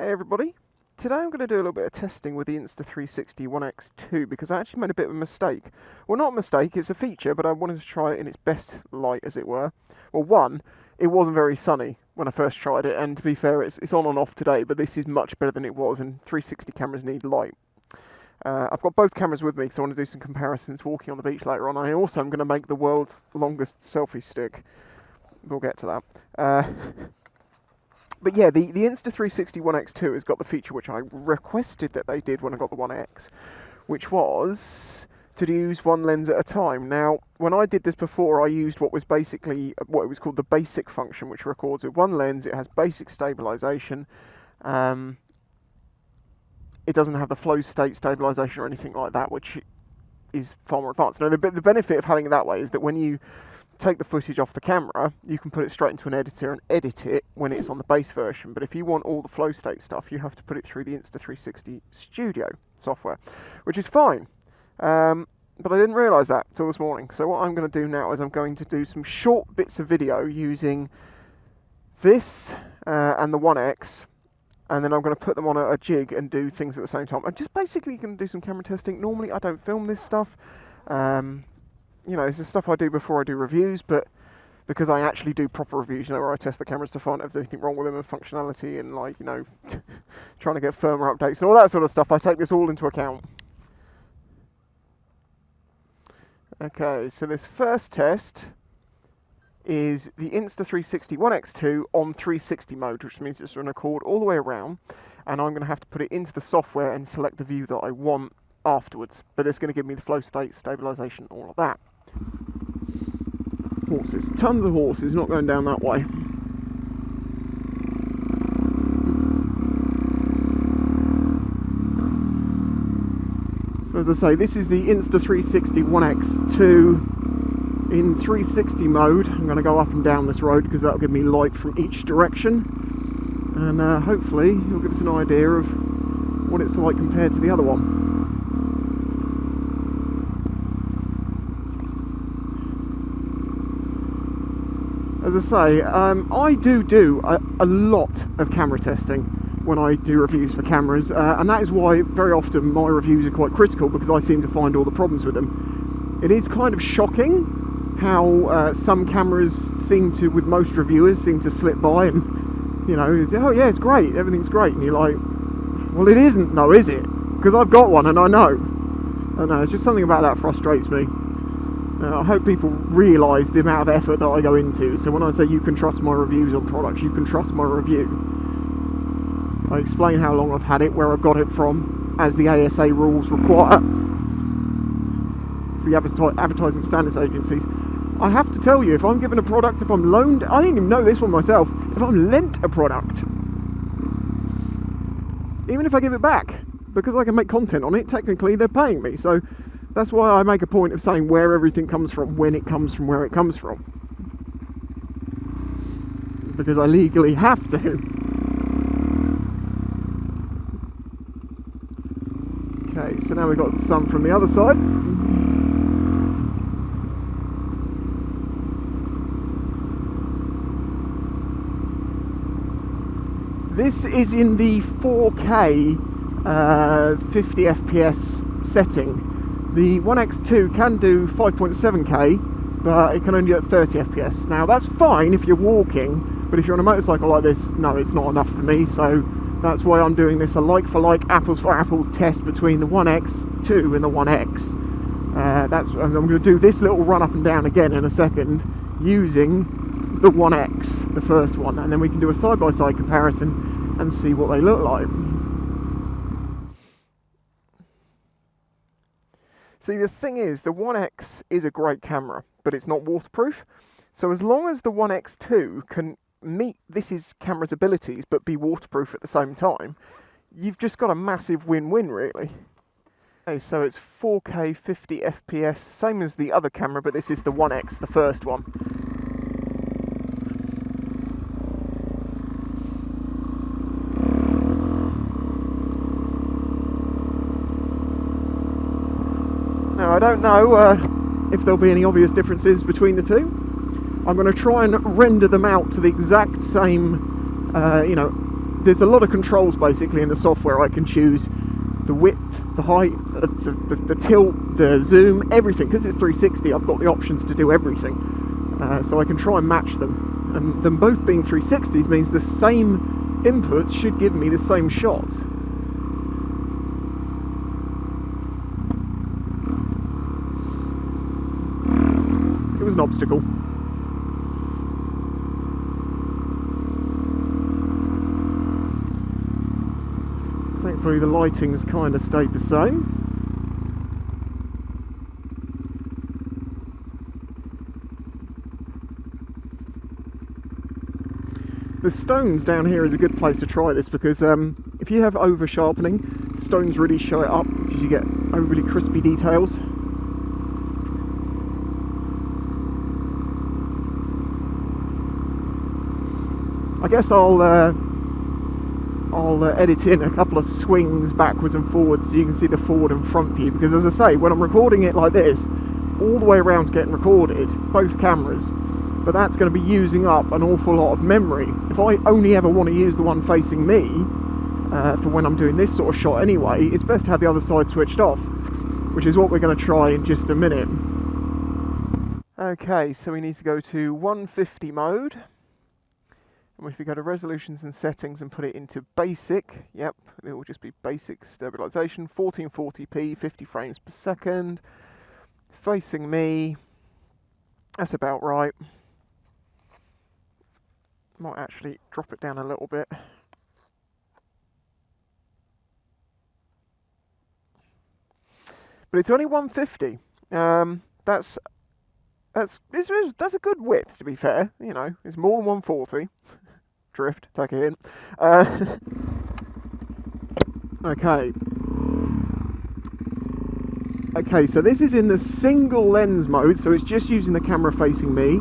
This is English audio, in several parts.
Hey everybody, today I'm going to do a little bit of testing with the Insta360 ONE X 2 because I actually made a bit of a mistake. Well, not a mistake, it's a feature, but I wanted to try it in its best light, as it were. Well, one, it wasn't very sunny when I first tried it, and to be fair, it's on and off today, but this is much better than it was, and 360 cameras need light. I've got both cameras with me because I want to do some comparisons walking on the beach later on. I also am going to make the world's longest selfie stick. We'll get to that. But yeah, the Insta360 ONE X 2 has got the feature which I requested that they did when I got the ONE X, which was to use one lens at a time. Now, when I did this before, I used what was basically what it was called the basic function, which records with one lens. It has basic stabilization. It doesn't have the flow state stabilization or anything like that, which is far more advanced. Now, the benefit of having it that way is that when you take the footage off the camera, you can put it straight into an editor and edit it when it's on the base version. But if you want all the flow state stuff, you have to put it through the Insta360 Studio software, which is fine. But I didn't realise that till this morning. So what I'm going to do now is I'm going to do some short bits of video using this and the ONE X, and then I'm going to put them on a jig and do things at the same time. I'm just basically going to do some camera testing. Normally I don't film this stuff. You know, this is stuff I do before I do reviews, but because I actually do proper reviews, you know, where I test the cameras to find out if there's anything wrong with them and functionality and, like, you know, trying to get firmware updates and all that sort of stuff, I take this all into account. Okay, so this first test is the Insta360 ONE X 2 on 360 mode, which means it's going to record all the way around, and I'm going to have to put it into the software and select the view that I want afterwards. But it's going to give me the flow state, stabilization, all of that. Horses, tons of horses, not going down that way. So as I say, this is the Insta360 ONE X 2 in 360 mode. I'm going to go up and down this road because that'll give me light from each direction, and hopefully it'll give us an idea of what it's like compared to the other one. As I say, I do a lot of camera testing when I do reviews for cameras, and that is why very often my reviews are quite critical, because I seem to find all the problems with them. It is kind of shocking how some cameras seem to, with most reviewers, seem to slip by and, you know, oh yeah, it's great, everything's great, and you're like, well, it isn't though, is it? Because I've got one and I know. And it's just something about that frustrates me. I hope people realise the amount of effort that I go into. So when I say you can trust my reviews on products, you can trust my review. I explain how long I've had it, where I got it from, as the ASA rules require. It's the Advertising Standards Agencies. I have to tell you, if I'm given a product, if I'm loaned, I didn't even know this one myself, if I'm lent a product, even if I give it back, because I can make content on it, technically they're paying me. So that's why I make a point of saying where everything comes from, when it comes from, where it comes from. Because I legally have to. Okay, so now we've got some from the other side. This is in the 4K 50 FPS setting. The ONE X 2 can do 5.7K, but it can only do at 30 FPS. Now that's fine if you're walking, but if you're on a motorcycle like this, no, it's not enough for me. So that's why I'm doing this, a like for like, apples for apples test between the ONE X 2 and the ONE X. I'm going to do this little run up and down again in a second using the ONE X, the first one, and then we can do a side-by-side comparison and see what they look like. See, the thing is, the ONE X is a great camera, but it's not waterproof. So as long as the ONE X 2 can meet this camera's abilities, but be waterproof at the same time, you've just got a massive win-win, really. Okay, so it's 4K 50 FPS, same as the other camera, but this is the ONE X, the first one. Now, I don't know if there'll be any obvious differences between the two. I'm going to try and render them out to the exact same, you know, there's a lot of controls basically in the software. I can choose the width, the height, the tilt, the zoom, everything. Because it's 360, I've got the options to do everything. So I can try and match them. And them both being 360s means the same inputs should give me the same shots. It was an obstacle. Thankfully the lighting's kind of stayed the same. The stones down here is a good place to try this because if you have over sharpening, stones really show it up because you get overly crispy details. I guess I'll edit in a couple of swings backwards and forwards so you can see the forward and front view, because as I say, when I'm recording it like this, all the way around's getting recorded, both cameras, but that's going to be using up an awful lot of memory. If I only ever want to use the one facing me for when I'm doing this sort of shot anyway, it's best to have the other side switched off, which is what we're going to try in just a minute. Okay, so we need to go to 150 mode. And if we go to resolutions and settings and put it into basic, yep, it will just be basic stabilization, 1440p, 50 frames per second, facing me, that's about right. Might actually drop it down a little bit. But it's only 150. That's a good width, to be fair. You know, it's more than 140. Drift, take a hint. Okay, so this is in the single lens mode, so it's just using the camera facing me.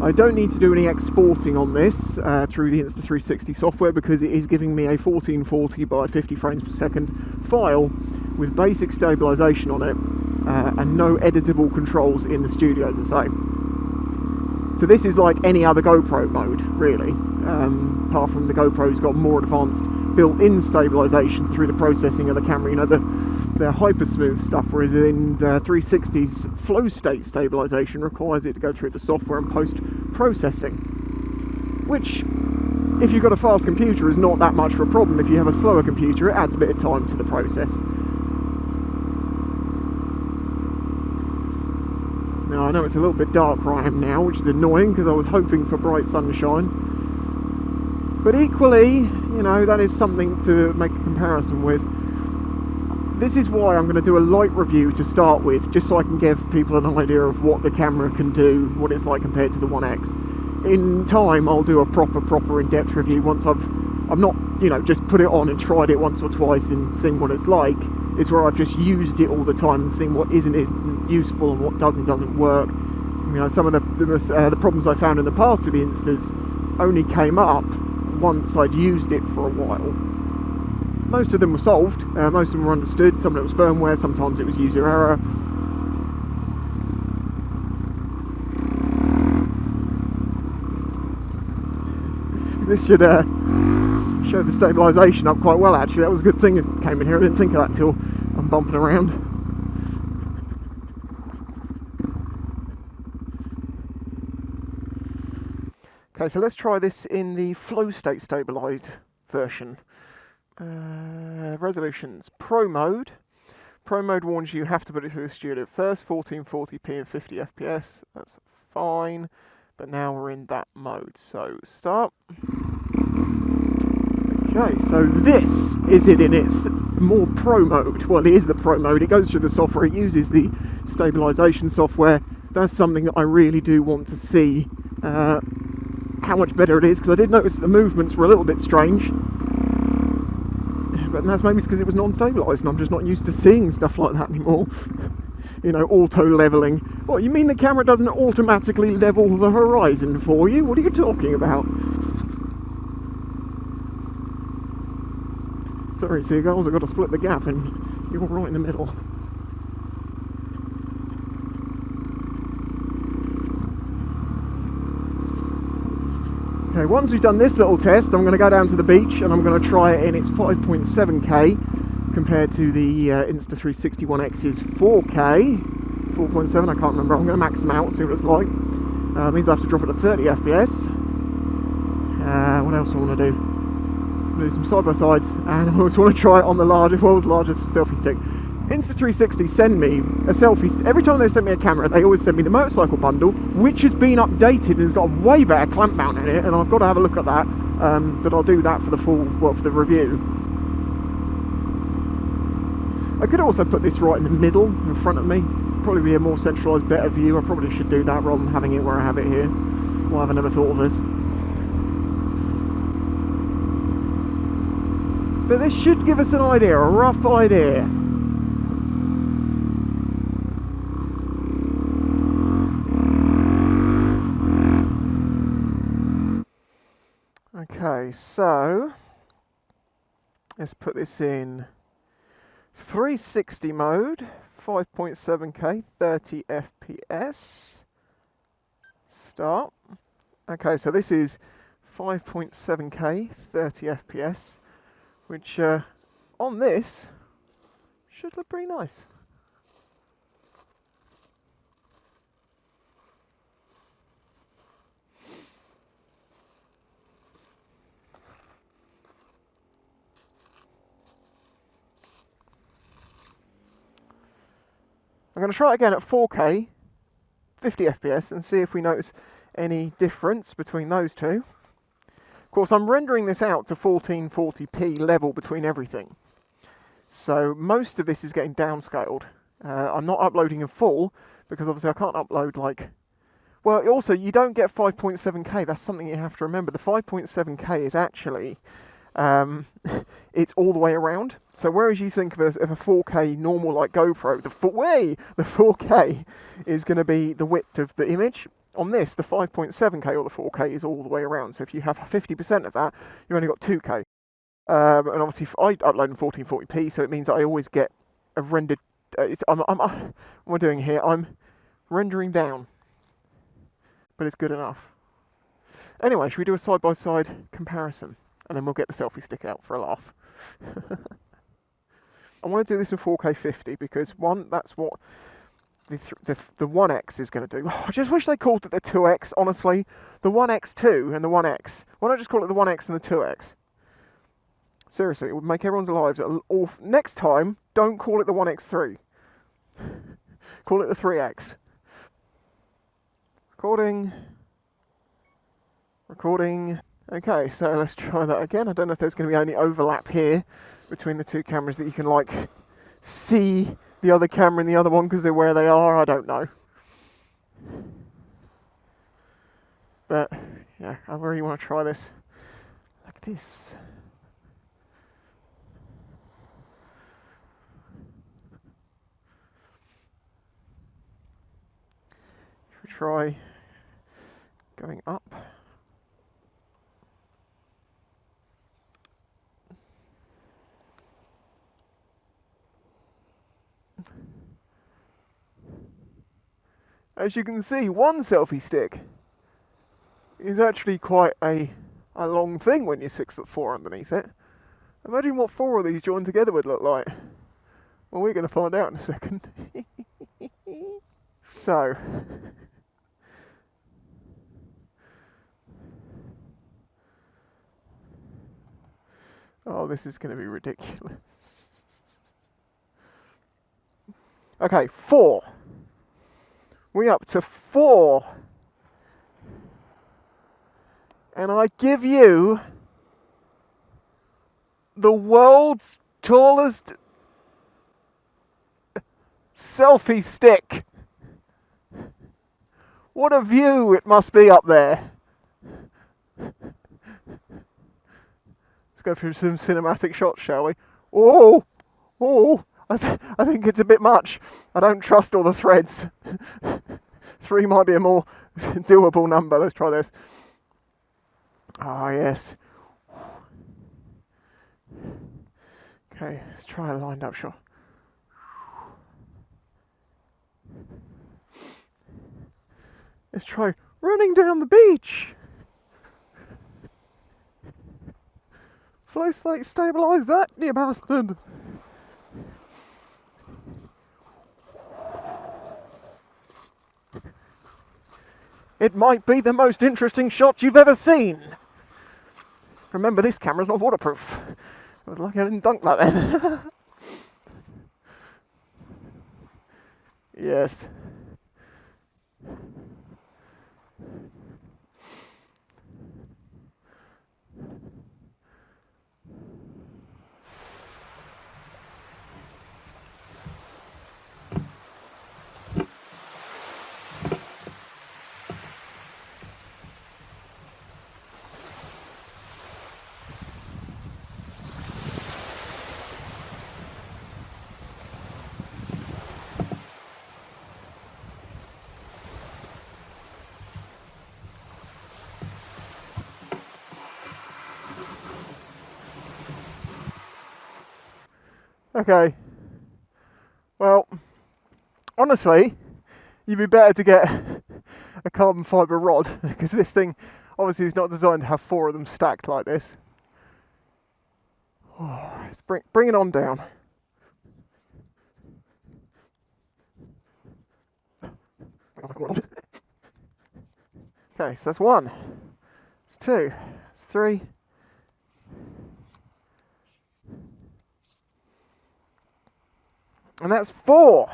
I don't need to do any exporting on this through the Insta360 software because it is giving me a 1440 by 50 frames per second file with basic stabilization on it and no editable controls in the studio, as I say. So this is like any other GoPro mode, really, apart from the GoPro's got more advanced built-in stabilization through the processing of the camera, you know, the hyper smooth stuff, whereas in 360's flow state stabilization requires it to go through the software and post-processing, which, if you've got a fast computer, is not that much of a problem. If you have a slower computer, it adds a bit of time to the process. Now, I know it's a little bit dark where I am now, which is annoying because I was hoping for bright sunshine. But equally, you know, that is something to make a comparison with. This is why I'm going to do a light review to start with, just so I can give people an idea of what the camera can do, what it's like compared to the One X. In time, I'll do a proper in-depth review once I've not, you know, just put it on and tried it once or twice and seen what it's like. It's where I've just used it all the time and seen what isn't useful and what doesn't work. You know, some of the problems I found in the past with the Instas only came up once I'd used it for a while. Most of them were solved, most of them were understood, some of it was firmware, sometimes it was user error. This should show the stabilisation up quite well, actually. That was a good thing it came in here. I didn't think of that till I'm bumping around. Okay, so let's try this in the flow state stabilised version. Resolutions. Pro mode. Pro mode warns you have to put it through the studio first, 1440p and 50 FPS. That's fine. But now we're in that mode. So start. Okay, so this is it in its more pro mode. Well, it is the pro mode. It goes through the software. It uses the stabilisation software. That's something that I really do want to see how much better it is, because I did notice the movements were a little bit strange. But that's maybe because it was non-stabilised and I'm just not used to seeing stuff like that anymore. You know, auto-levelling. What, you mean the camera doesn't automatically level the horizon for you? What are you talking about? Sorry, seagulls, I've got to split the gap and you're right in the middle. Okay, once we've done this little test, I'm going to go down to the beach and I'm going to try it in its 5.7K compared to the Insta360 ONE X's 4K, 4.7, I can't remember. I'm going to max them out, see what it's like. Means I have to drop it to 30 FPS. What else I want to do? Do some side-by-sides, and I always want to try it on the world's largest selfie stick. Insta360 send me a selfie every time they send me a camera. They always send me the motorcycle bundle, which has been updated and has got a way better clamp mount in it, and I've got to have a look at that. But I'll do that for the for the review. I could also put this right in the middle, in front of me. Probably be a more centralised, better view. I probably should do that rather than having it where I have it here. Why have I never thought of this? But this should give us an idea, a rough idea. Okay, so let's put this in 360 mode, 5.7K, 30 FPS. Start. Okay, so this is 5.7K, 30 FPS, which on this should look pretty nice. I'm going to try it again at 4K, 50 FPS, and see if we notice any difference between those two. Of course, I'm rendering this out to 1440p level between everything. So most of this is getting downscaled. I'm not uploading in full, because obviously I can't upload like... Well, also, you don't get 5.7K. That's something you have to remember. The 5.7K is actually... it's all the way around. So whereas you think of a 4K normal like GoPro, the 4K is going to be the width of the image. On this, the 5.7K or the 4K is all the way around. So if you have 50% of that, you've only got 2K. And obviously, I upload in 1440p, so it means that I always get a rendered. What am I doing here? I'm rendering down, but it's good enough. Anyway, should we do a side-by-side comparison? And then we'll get the selfie stick out for a laugh. I want to do this in 4K 50 because, one, that's what the ONE X is going to do. I just wish they called it the 2X, honestly. The ONE X2 and the ONE X. Why not just call it the ONE X and the 2X? Seriously, it would make everyone's lives awful. Next time, don't call it the ONE X3. Call it the 3X. Recording. Okay, so let's try that again. I don't know if there's going to be any overlap here between the two cameras that you can like see the other camera and the other one because they're where they are. I don't know. But yeah, I really want to try this like this. Should we try going up? As you can see, one selfie stick is actually quite a long thing when you're 6'4" underneath it. Imagine what 4 of these joined together would look like. Well, we're going to find out in a second. So, oh, this is going to be ridiculous. Okay, 4. We up to 4. And I give you the world's tallest selfie stick. What a view it must be up there. Let's go through some cinematic shots, shall we? Oh, I think it's a bit much. I don't trust all the threads. 3 might be a more doable number. Let's try this. Ah, yes. Okay, let's try a lined up shot. Let's try running down the beach. Flow state, stabilise that, you bastard. It might be the most interesting shot you've ever seen. Remember, this camera's not waterproof. I was lucky I didn't dunk that then. Yes. Okay. Well, honestly, you'd be better to get a carbon fibre rod, because this thing obviously is not designed to have 4 of them stacked like this. Oh, let's bring it on down. Okay, so that's 1, it's 2, it's 3. And that's 4.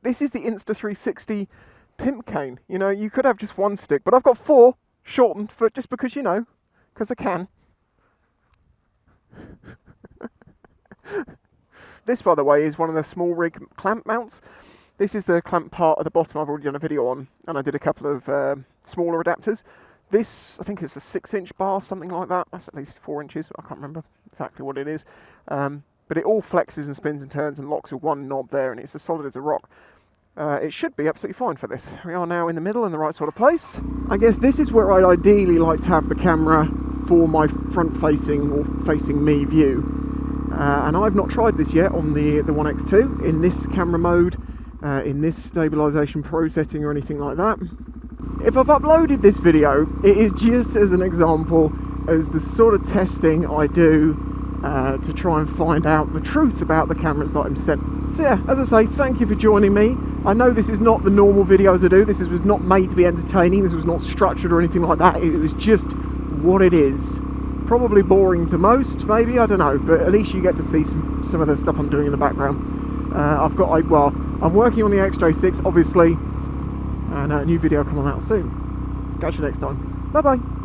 This is the Insta360 Pimp Cane. You know, you could have just 1 stick, but I've got 4 shortened for just because, you know, because I can. This, by the way, is one of the small rig clamp mounts. This is the clamp part at the bottom I've already done a video on, and I did a couple of smaller adapters. This, I think it's a 6-inch bar, something like that. That's at least 4 inches. I can't remember exactly what it is. But it all flexes and spins and turns and locks with 1 knob there, and it's as solid as a rock. It should be absolutely fine for this. We are now in the middle in the right sort of place. I guess this is where I'd ideally like to have the camera for my front-facing or facing-me view. And I've not tried this yet on the ONE X2 in this camera mode, in this stabilisation pro setting or anything like that. If I've uploaded this video, it is just as an example as the sort of testing I do to try and find out the truth about the cameras that I'm sent. So yeah, as I say, thank you for joining me. I know this is not the normal videos I do. This was not made to be entertaining. This was not structured or anything like that. It was just what it is. Probably boring to most, maybe, I don't know. But at least you get to see some of the stuff I'm doing in the background. I'm working on the XJ6, obviously. And a new video coming out soon. Catch you next time. Bye-bye.